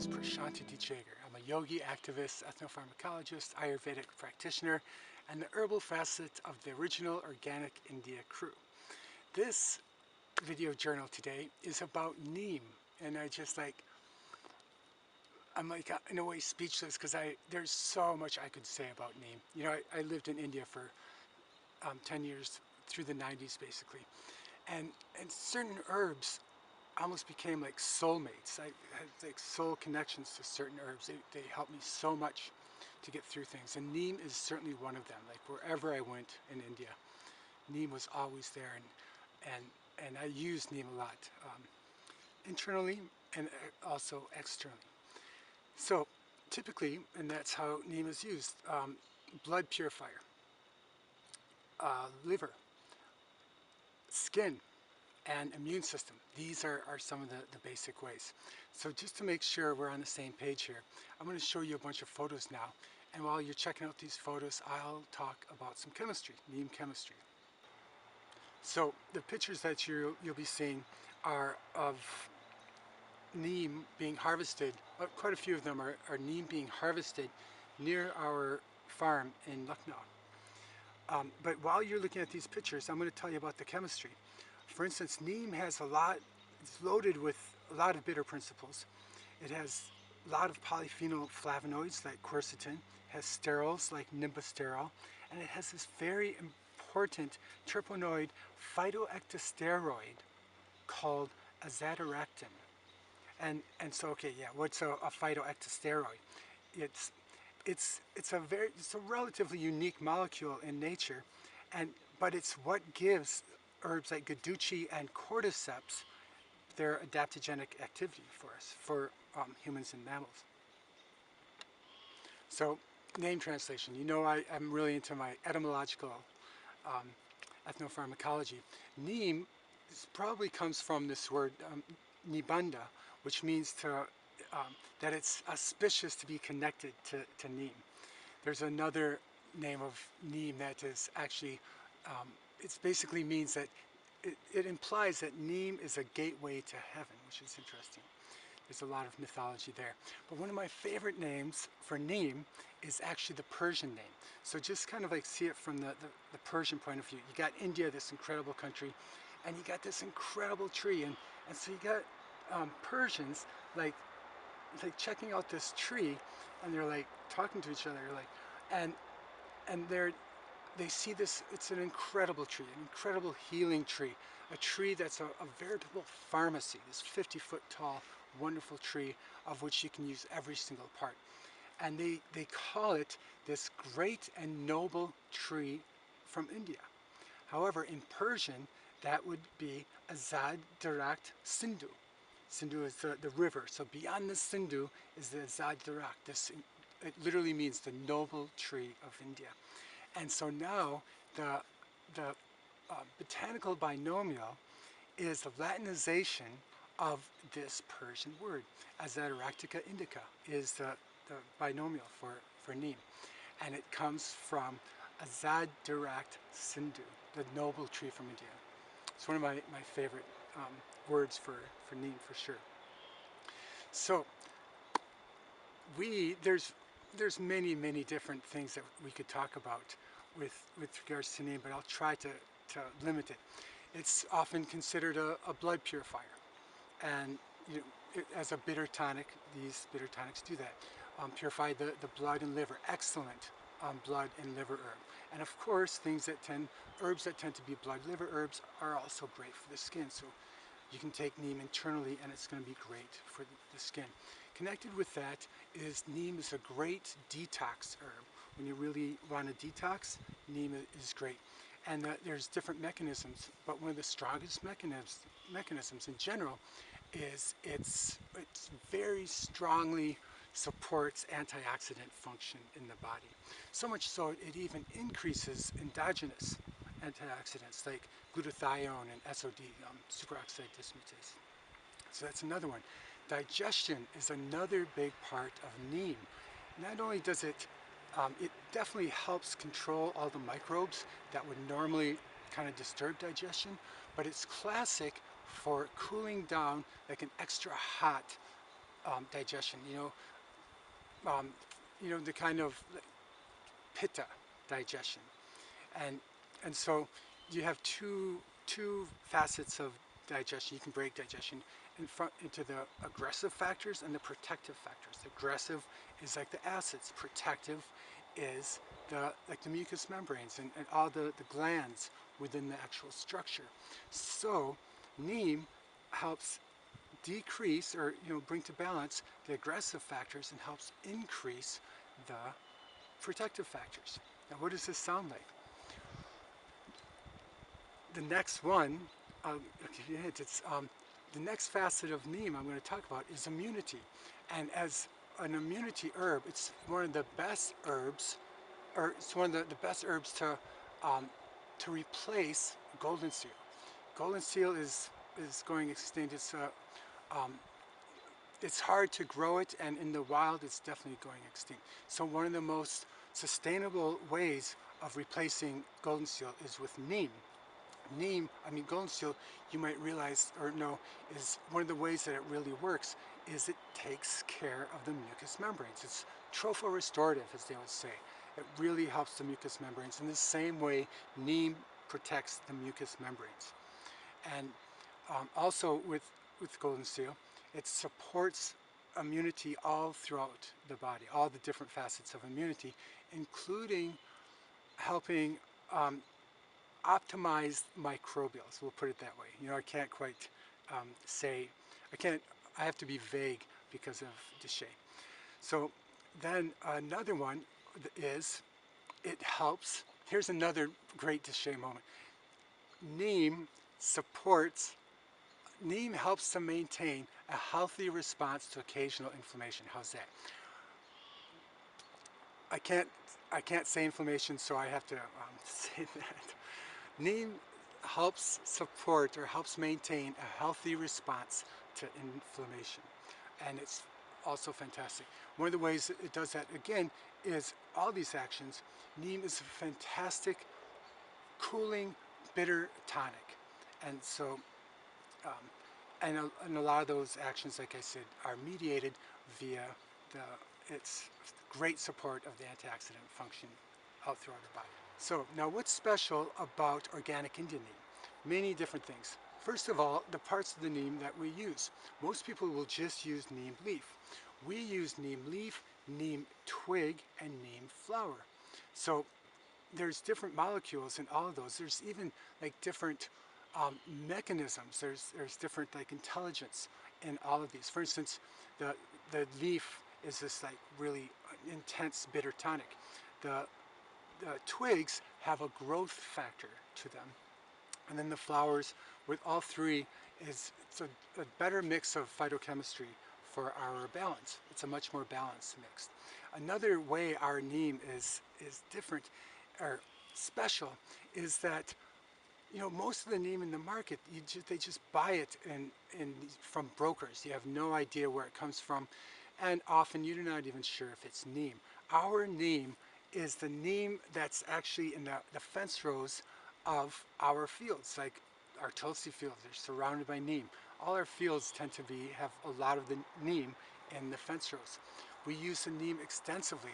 is Prashanti. I'm a yogi, activist, ethnopharmacologist, Ayurvedic practitioner, and the herbal facet of the original Organic India crew. This video journal today is about Neem, and I'm in a way speechless because there's so much I could say about Neem. You know, I lived in India for 10 years through the 90s basically, and certain herbs almost became like soulmates. I had like soul connections to certain herbs. They helped me so much to get through things, and Neem is certainly one of them. Like wherever I went in India, Neem was always there, and I use Neem a lot, internally and also externally. So typically, and that's how Neem is used, blood purifier, liver, skin, and immune system. These are some of the basic ways. So just to make sure we're on the same page here, I'm going to show you a bunch of photos now. And while you're checking out these photos, I'll talk about some chemistry, Neem chemistry. So the pictures that you'll be seeing are of Neem being harvested. Quite a few of them are Neem being harvested near our farm in Lucknow. But while you're looking at these pictures, I'm going to tell you about the chemistry. For instance, Neem has it's loaded with a lot of bitter principles. It has a lot of polyphenol flavonoids like quercetin, has sterols like nimbasterol, and it has this very important terpenoid phytoectosteroid called azadirachtin. And so, okay, yeah, what's a phytoectosteroid? It's a relatively unique molecule in nature, but it's what gives herbs like Guduchi and cordyceps their adaptogenic activity for us, for humans and mammals. So, name translation. You know, I'm really into my etymological ethnopharmacology. Neem probably comes from this word nibanda, which means that it's auspicious to be connected to Neem. There's another name of Neem that is actually, it basically means that it implies that Neem is a gateway to heaven, which is interesting. There's a lot of mythology there. But one of my favorite names for Neem is actually the Persian name. So just kind of like see it from the Persian point of view. You got India, this incredible country, and you got this incredible tree. And so you got Persians like checking out this tree, and they're like talking to each other, and they see this. It's an incredible tree, an incredible healing tree, a tree that's a veritable pharmacy, this 50-foot tall wonderful tree of which you can use every single part. And they call it this great and noble tree from India. However, in Persian, that would be Azad Darakht Sindhu. Sindhu is the river. So beyond the Sindhu is the Azad Darakht. It literally means the noble tree of India. And so now the botanical binomial is the Latinization of this Persian word. Azadirachtica indica is the binomial for Neem. And it comes from Azad Darakht Sindhu, the noble tree from India. It's one of my favorite words for Neem, for sure. So there's many different things that we could talk about with regards to Neem, but I'll try to limit it. It's often considered a blood purifier, and you know, as a bitter tonic, these bitter tonics do that. Purify the blood and liver. Excellent blood and liver herb. And of course, herbs that tend to be blood liver herbs are also great for the skin. So you can take Neem internally, and it's going to be great for the skin. Connected with that is Neem is a great detox herb. When you really want to detox, Neem is great. And there's different mechanisms, but one of the strongest mechanisms in general is it's very strongly supports antioxidant function in the body. So much so it even increases endogenous antioxidants like glutathione and SOD, superoxide dismutase. So that's another one. Digestion is another big part of Neem. Not only does it definitely helps control all the microbes that would normally kind of disturb digestion, but it's classic for cooling down like an extra hot digestion. Um, the kind of pitta digestion, and so you have two facets of digestion. You can break digestion into the aggressive factors and the protective factors. The aggressive is like the acids. Protective is the mucous membranes and all the glands within the actual structure. So Neem helps decrease or bring to balance the aggressive factors and helps increase the protective factors. Now, what does this sound like? The next one, I'll give you a hint. It's the next facet of Neem I'm going to talk about is immunity, and as an immunity herb, it's one of the best herbs, or it's one of the best herbs to replace golden seal. Golden seal is going extinct. It's hard to grow it, and in the wild it's definitely going extinct. So one of the most sustainable ways of replacing golden seal is with neem. Golden seal, you might realize or know, is one of the ways that it really works is it takes care of the mucous membranes. It's tropho-restorative, as they would say. It really helps the mucous membranes in the same way neem protects the mucous membranes. And also with golden seal, it supports immunity all throughout the body, all the different facets of immunity, including helping optimize microbials. We'll put it that way. I can't quite say, I have to be vague because of Digestion. So then another one is it helps, here's another great Digestion moment. Neem helps to maintain a healthy response to occasional inflammation. How's that? I can't say inflammation, so I have to say that. Neem helps support or helps maintain a healthy response to inflammation, and it's also fantastic. One of the ways it does that, again, is all these actions. Neem is a fantastic cooling bitter tonic, and so and a lot of those actions, like I said, are mediated via its great support of the antioxidant function out throughout our body. So now, what's special about organic Indian neem? Many different things. First of all, the parts of the neem that we use. Most people will just use neem leaf. We use neem leaf, neem twig, and neem flower. So there's different molecules in all of those. There's even like different mechanisms. There's different like intelligence in all of these. For instance, the leaf is this like really intense bitter tonic. The twigs have a growth factor to them, and then the flowers, with all three, it's a better mix of phytochemistry for our balance. It's a much more balanced mix. Another way our neem is different or special is that most of the neem in the market, they just buy it from brokers. You have no idea where it comes from, and often you're not even sure if it's neem. Our neem is the neem that's actually in the fence rows of our fields, like our Tulsi fields are surrounded by neem. All our fields tend to have a lot of the neem in the fence rows. We use the neem extensively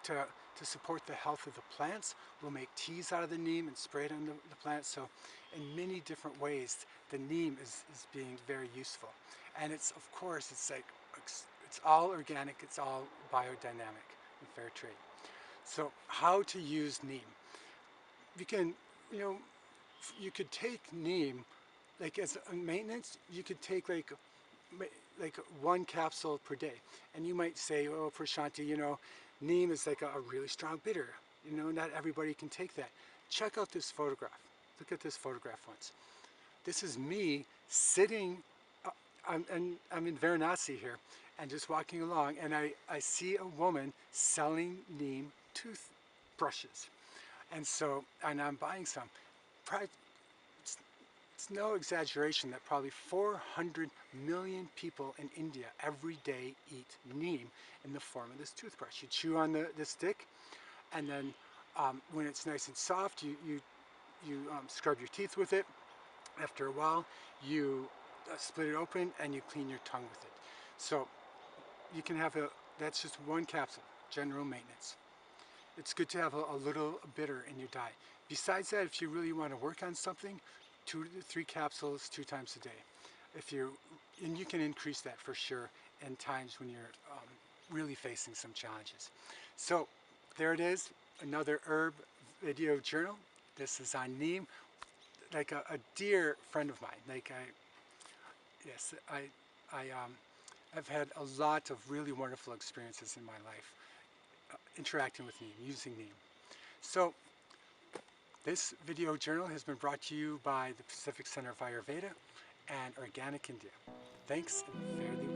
to support the health of the plants. We'll make teas out of the neem and spray it on the plants. So in many different ways, the neem is being very useful. And it's all organic, it's all biodynamic and fair trade. So how to use neem? You could take neem, like as a maintenance, you could take like one capsule per day. And you might say, oh, Prashanti, neem is like a really strong bitter. Not everybody can take that. Check out this photograph. Look at this photograph once. This is me sitting, I'm in Varanasi here, and just walking along, and I see a woman selling neem toothbrushes. And I'm buying some. It's no exaggeration that probably 400 million people in India every day eat neem in the form of this toothbrush. You chew on the stick, and then when it's nice and soft, you scrub your teeth with it. After a while, you split it open and you clean your tongue with it. So you can have that's just one capsule, general maintenance. It's good to have a little bitter in your diet. Besides that, if you really want to work on something, 2 to 3 capsules 2 times a day. And you can increase that for sure in times when you're really facing some challenges. So there it is, another herb video journal. This is on Neem, like a dear friend of mine. Yes, I've had a lot of really wonderful experiences in my life interacting with Neem, using Neem. So this video journal has been brought to you by the Pacific Center of Ayurveda and Organic India. Thanks and fare thee well.